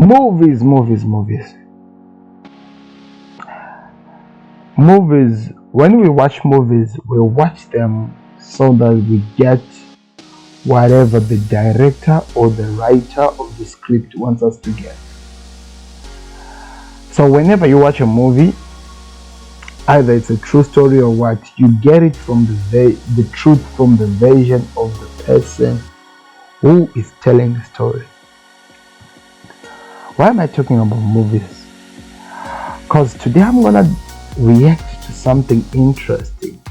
Movies, movies, movies. Movies, when we watch movies, we watch them so that we get whatever the director or the writer of the script wants us to get. So whenever you watch a movie, either it's a true story or what, you get it from the truth from the version of the person who is telling the story. Why am I talking about movies? Because today I'm gonna react to something interesting.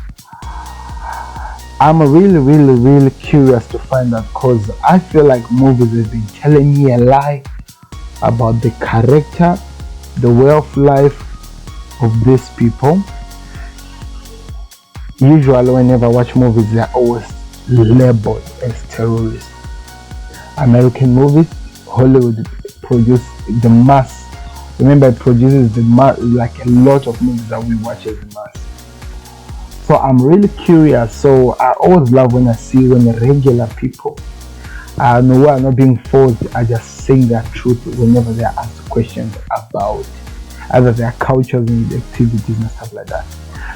I'm really curious to find out, because I feel like movies have been telling me a lie about the character, the way of life of these people. Usually whenever I watch movies, they're always labeled as terrorists. American movies, Hollywood produce the mass. Remember, it produces the mass, like a lot of movies that we watch as a mass. So I'm really curious. So I always love when I see when regular people who are not being forced are just saying their truth whenever they are asked questions about either their cultures and activities and stuff like that.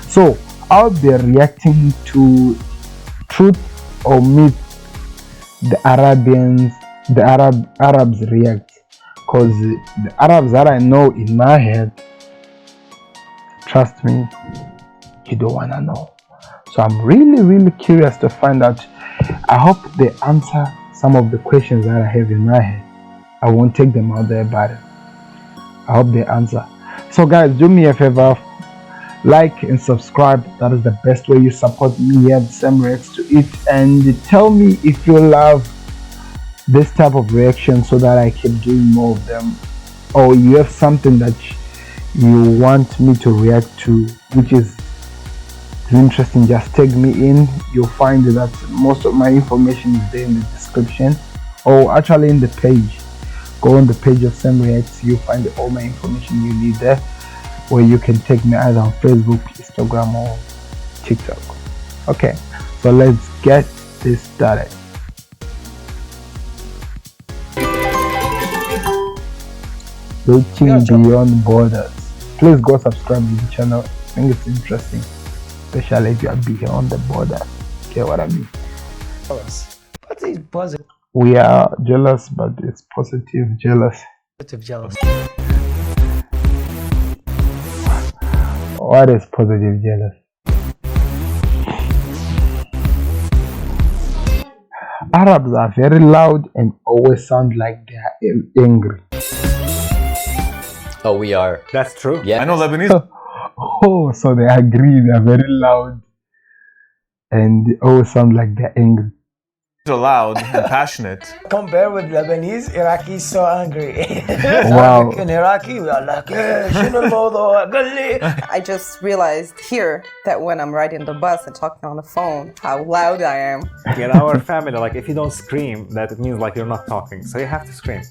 So I'll be reacting to truth or myth the Arabs react, because the Arabs that I know in my head, trust me, you don't want to know. So I'm really curious to find out. I hope they answer some of the questions that I have in my head. I won't take them out there, but I hope they answer. So guys, do me a favor, like and subscribe. That is the best way you support me here at Sam Reacts to It. And tell me if you love this type of reaction so that I can do more of them, or you have something that you want me to react to which is interesting. Just tag me in. You'll find that most of my information is there in the description, or actually in the page. Go on the page of Sam Reacts, you'll find all my information you need there, where you can take me either on Facebook, Instagram or TikTok. Okay, so let's get this started. Reaching beyond borders. Please go subscribe to the channel. I think it's interesting, especially if you are beyond the border. Okay, what I mean? What is positive? We are jealous, but it's positive jealous. Positive jealous. What is positive jealous? Arabs are very loud and always sound like they are angry. Oh, we are. That's true. Yeah. I know Lebanese. Oh, so they agree. They are very loud and they always sound like they're angry. Are loud and passionate. Compare with Lebanese, Iraqi is so angry. Wow. In Iraqi, we are like, شنو الموضوع؟ قل لي. I just realized here that when I'm riding the bus and talking on the phone, how loud I am. In our family, like if you don't scream, that it means like you're not talking. So you have to scream.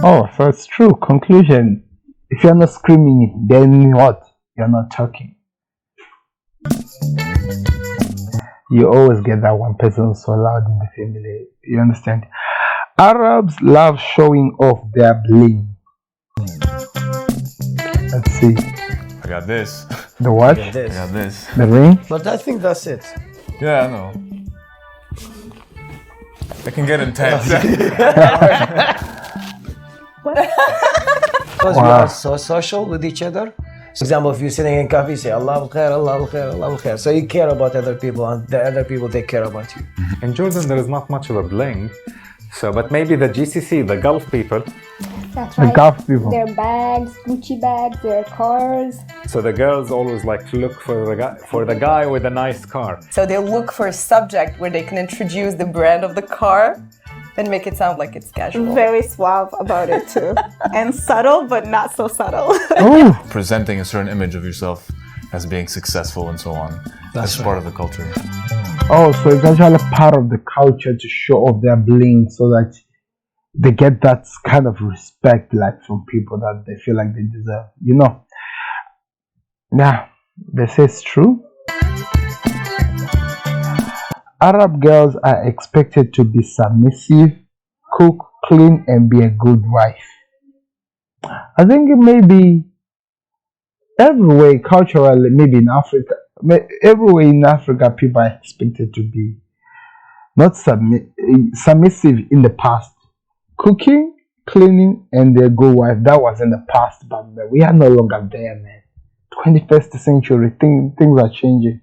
Oh, so it's true. Conclusion. If you're not screaming, then what? You're not talking. You always get that one person so loud in the family. You understand? Arabs love showing off their bling. Let's see. I got this. The watch? I got this. The ring? But I think that's it. Yeah, I know. It can get intense. Because we are so social with each other. For example, if you're sitting in coffee, say Allah al khair, Allah al khair, Allah al khair. So you care about other people, and the other people they care about you. In Jordan, there is not much of a bling. So, but maybe the GCC, the Gulf people. That's The right. Gulf people. Their bags, Gucci bags, their cars. So the girls always like to look for the guy with a nice car. So they look for a subject where they can introduce the brand of the car and make it sound like it's casual. Very suave about it too. And subtle, but not so subtle. Oh, Presenting a certain image of yourself as being successful and so on. That's part of the culture. oh, so it's actually part of the culture to show off their bling so that they get that kind of respect, like from people that they feel like they deserve. You know? Yeah, they say it's true. Arab girls are expected to be submissive, cook, clean, and be a good wife. I think it may be everywhere culturally, maybe in Africa, everywhere in Africa, people are expected to be not submissive in the past. Cooking, cleaning, and their good wife. That was in the past, but we are no longer there, man. 21st century, things are changing.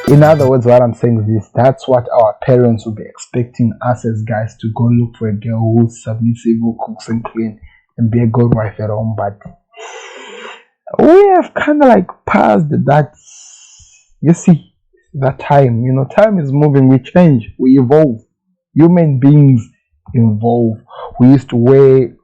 In other words, what I'm saying is this: that's what our parents will be expecting us as guys to go look for a girl who's submissive, who cooks and clean, and be a good wife at home. But we have kind of like passed that. You see, that time. Time is moving. We change. We evolve. Human beings evolve. We used to wear.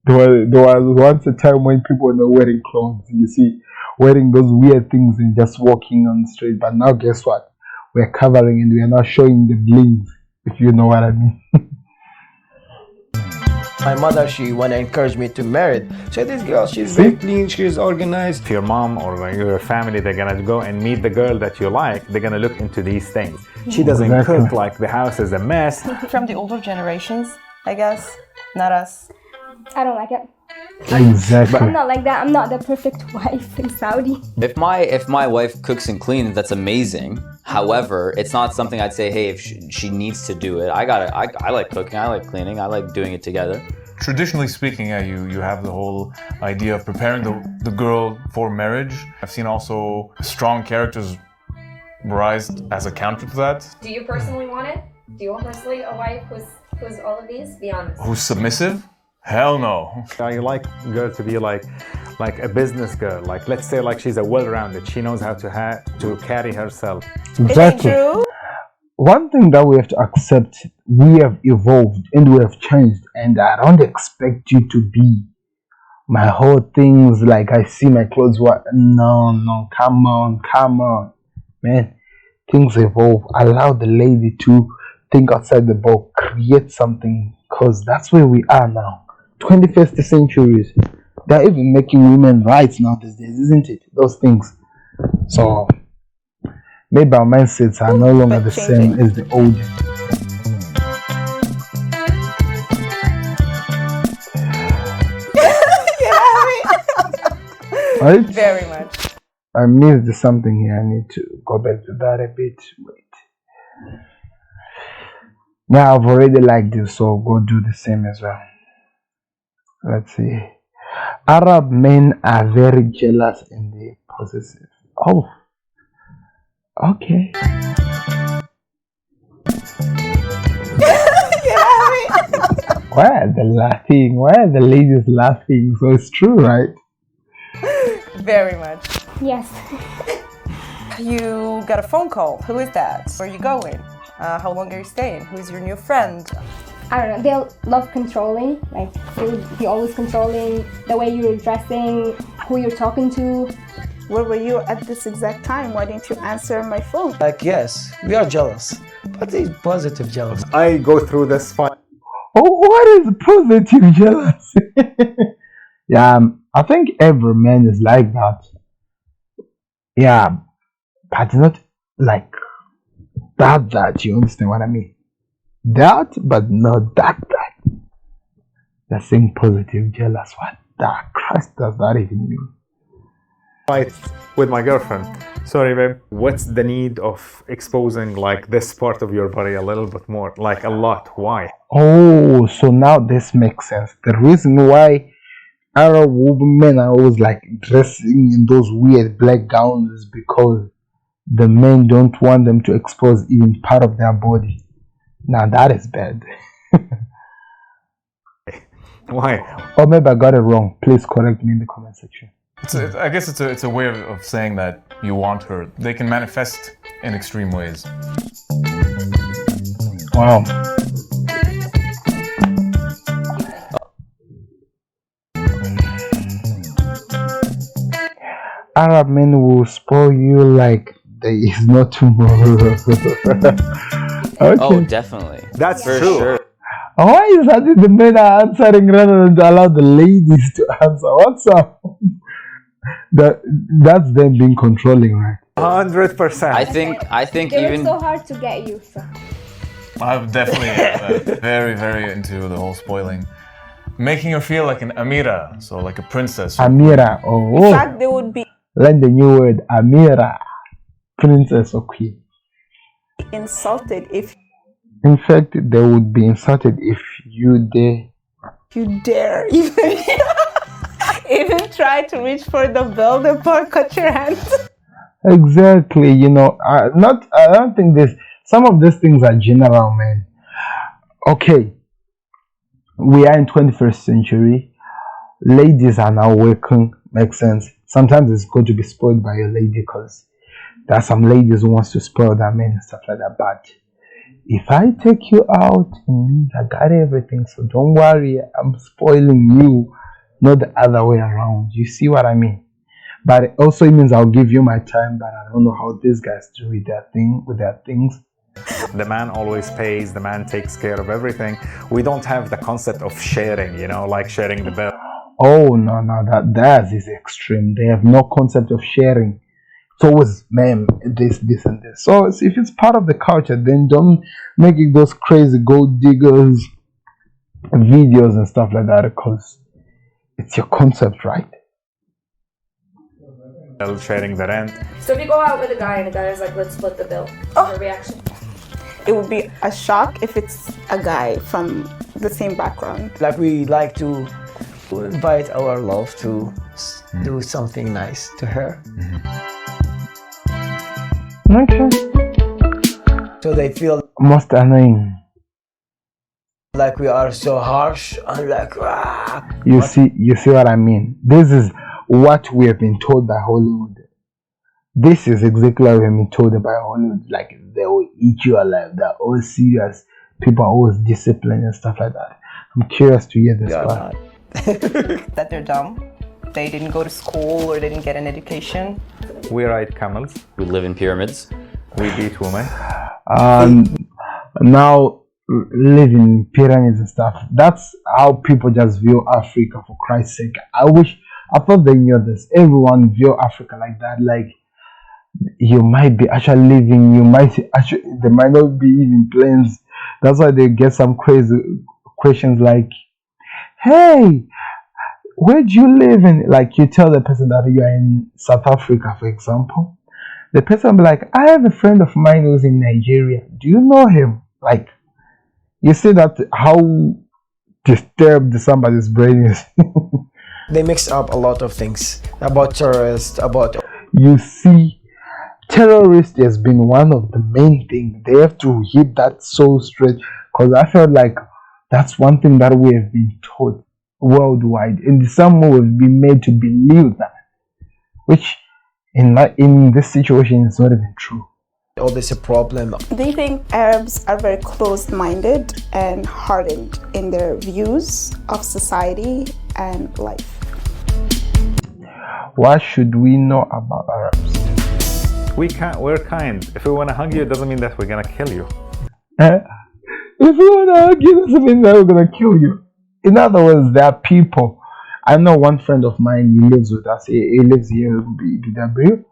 There was once a time when people were not wearing clothes. You see, wearing those weird things and just walking on the street. But now, guess what? We're covering and we are now showing the blings, if you know what I mean. My mother, she wanna encourage me to marry. So this girl, she's very clean, she's organized. If your mom or your family, they're gonna go and meet the girl that you like, they're gonna look into these things. She doesn't cook, like the house is a mess. From the older generations, I guess, not us. I don't like it. Exactly. I'm not like that. I'm not the perfect wife in Saudi. If my wife cooks and cleans, that's amazing. However, it's not something I'd say, hey, if she needs to do it. I like cooking, I like cleaning, I like doing it together. Traditionally speaking, yeah, you have the whole idea of preparing the girl for marriage. I've seen also strong characters rise as a counter to that. Do you personally want it? Do you want personally a wife who's all of these? Be honest. Who's submissive? Hell no. I like girl to be like a business girl. Like, let's say like she's a well-rounded. She knows how to carry herself. Exactly. One thing that we have to accept, we have evolved and we have changed, and I don't expect you to be my whole things like I see my clothes. No, come on, man. Things evolve. Allow the lady to think outside the box, create something, because that's where we are now. 21st centuries. They're even making women rights now these days, isn't it? Those things. So maybe our mindsets are no longer the same as the old. Right? Very much. I missed something here. I need to go back to that a bit. Wait. Yeah, I've already liked this, so go do the same as well. Let's see. Arab men are very jealous and they possessive. Oh, okay. Why are they laughing? Why are the ladies laughing? So it's true, right? Very much. Yes. You got a phone call. Who is that? Where are you going? How long are you staying? Who's your new friend? I don't know. They love controlling. Like, they'll be always controlling the way you're dressing, who you're talking to. Where were you at this exact time? Why didn't you answer my phone? Like, yes, we are jealous, but it's positive jealous. I go through this fight. Oh, what is positive jealousy? Yeah, I think every man is like that. Yeah, but not like that. You understand what I mean? That, but not that. That's saying positive jealous. What the Christ does that even mean? Fight with my girlfriend. Sorry, babe. What's the need of exposing like this part of your body a little bit more? Like a lot. Why? Oh, so now this makes sense. The reason why Arab women are always like dressing in those weird black gowns is because the men don't want them to expose even part of their body. Now that is bad. Why? Or maybe I got it wrong. Please correct me in the comment section. I guess it's a way of saying that you want her. They can manifest in extreme ways. Wow. Arab men will spoil you like there is no tomorrow. Okay. Oh, definitely. That's for true. sure. Why is that the men are answering rather than to allow the ladies to answer? What's up? That's them being controlling, right? 100%. I think They even work so hard to get you. So. I'm definitely very, very into the whole spoiling. Making her feel like an Amira, so like a princess. Amira, In oh, fact, they would be learn the new word, Amira, princess or queen. insulted if In fact, they would be insulted if you dare. you dare even try to reach for the bell, the bar, cut your hand. Exactly, you know, I don't think this, some of these things are general, man. Okay, we are in 21st century. Ladies are now working, makes sense. Sometimes it's good to be spoiled by your lady because there are some ladies who wants to spoil their men and stuff like that. But if I take you out, it means I got everything. So don't worry, I'm spoiling you, not the other way around. You see what I mean? But it also means I'll give you my time, but I don't know how these guys do with their things. The man always pays, the man takes care of everything. We don't have the concept of sharing, you know, like sharing the bill. Oh no, theirs is extreme. They have no concept of sharing. It's always man, this and this. So if it's part of the culture, then don't make it those crazy gold diggers videos and stuff like that because it's your concept, right? Sharing the rent. So if you go out with a guy and the guy is like, let's split the bill, your reaction? It would be a shock if it's a guy from the same background. Like we like to invite our love to do something nice to her. Okay. So they feel Most annoying. like we are so harsh and like, You see what I mean? This is what we have been told by Hollywood. This is exactly what we have been told by Hollywood. Like they will eat you alive. They're all serious. People are always disciplined and stuff like that. I'm curious to hear this part. That they're dumb. They didn't go to school or they didn't get an education. We ride camels. We live in pyramids. We beat women. Now live in pyramids and stuff. That's how people just view Africa, for Christ's sake. I thought they knew this. Everyone view Africa like that. Like you might be actually living, there might not be even planes. That's why they get some crazy questions like, hey, where do you live in? Like you tell the person that you are in South Africa, for example. The person will be like, I have a friend of mine who's in Nigeria. Do you know him? Like, you see that how disturbed somebody's brain is. they mix up a lot of things about terrorists, about... You see, terrorist has been one of the main things. They have to hit that so straight because I felt like that's one thing that we have been taught worldwide. In some way, we've been made to believe that, which in this situation is not even true. All this a problem. They think Arabs are very closed-minded and hardened in their views of society and life. What should we know about Arabs? We're kind. If we want to hug you, it doesn't mean that we're gonna kill you. If we want to hug you, doesn't mean that we're gonna kill you. In other words, there are people. I know one friend of mine, he lives with us. He lives here in BW.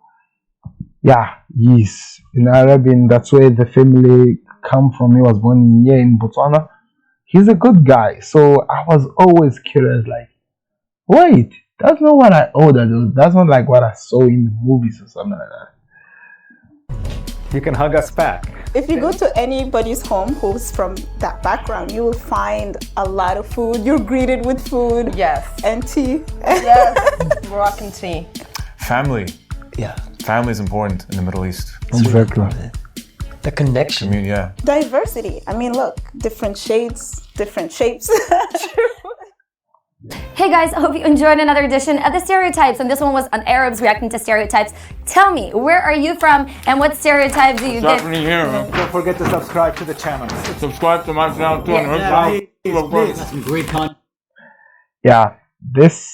Yeah, he's in Arabian. That's where the family come from. He was born here in Botswana. He's a good guy. So I was always curious, like, wait, that's not what I ordered. That's not like what I saw in the movies or something like that. You can hug us back. If you go to anybody's home who's from that background, you will find a lot of food. You're greeted with food. Yes. And tea. Yes. Moroccan tea. Family. Yeah. Family is important in the Middle East. Exactly. The connection. I mean, yeah. Diversity. I mean, look, different shades, different shapes. Hey guys, I hope you enjoyed another edition of The Stereotypes, and this one was on Arabs reacting to stereotypes. Tell me, where are you from, and what stereotypes do you get? Happening here. Don't forget to subscribe to the channel. Subscribe to my channel too. Some great content. Yeah, this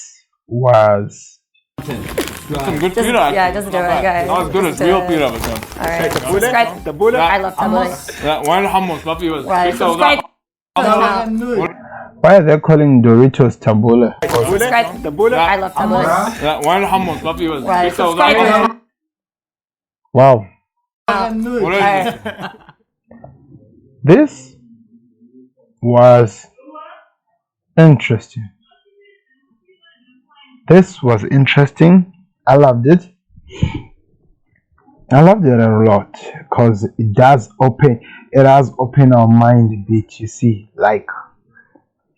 was Some good pita. Yeah, just do it, guys. Not as good as real pita, but then. Alright, Subscribe. I love tabbouleh. Yeah, wine hummus. ما في بس. Right, pita subscribe. وده. why are they calling Doritos tabbouleh? Subscribe. I love tabbouleh. Yeah, wine hummus. ما في بس. Right, pita وده. Wow, وده. This was interesting. This was interesting. I loved it. I loved it a lot because it has opened our mind a bit, you see, like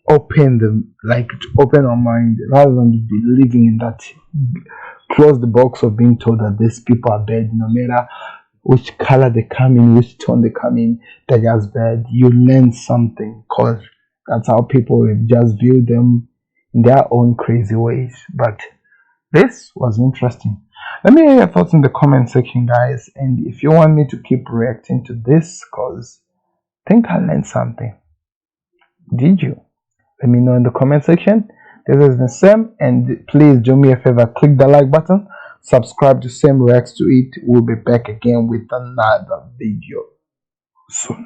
open our mind rather than be living in that close the box of being told that these people are bad no matter which color they come in, which tone they come in, they're just bad. You learn something because that's how people just view them in their own crazy ways. But this was interesting. Let me hear your thoughts in the comment section, guys. And if you want me to keep reacting to this, because I think I learned something. Did you? Let me know in the comment section. This has been Sam, and please do me a favor, click the like button, subscribe to Sam Reacts to It. We'll be back again with another video soon.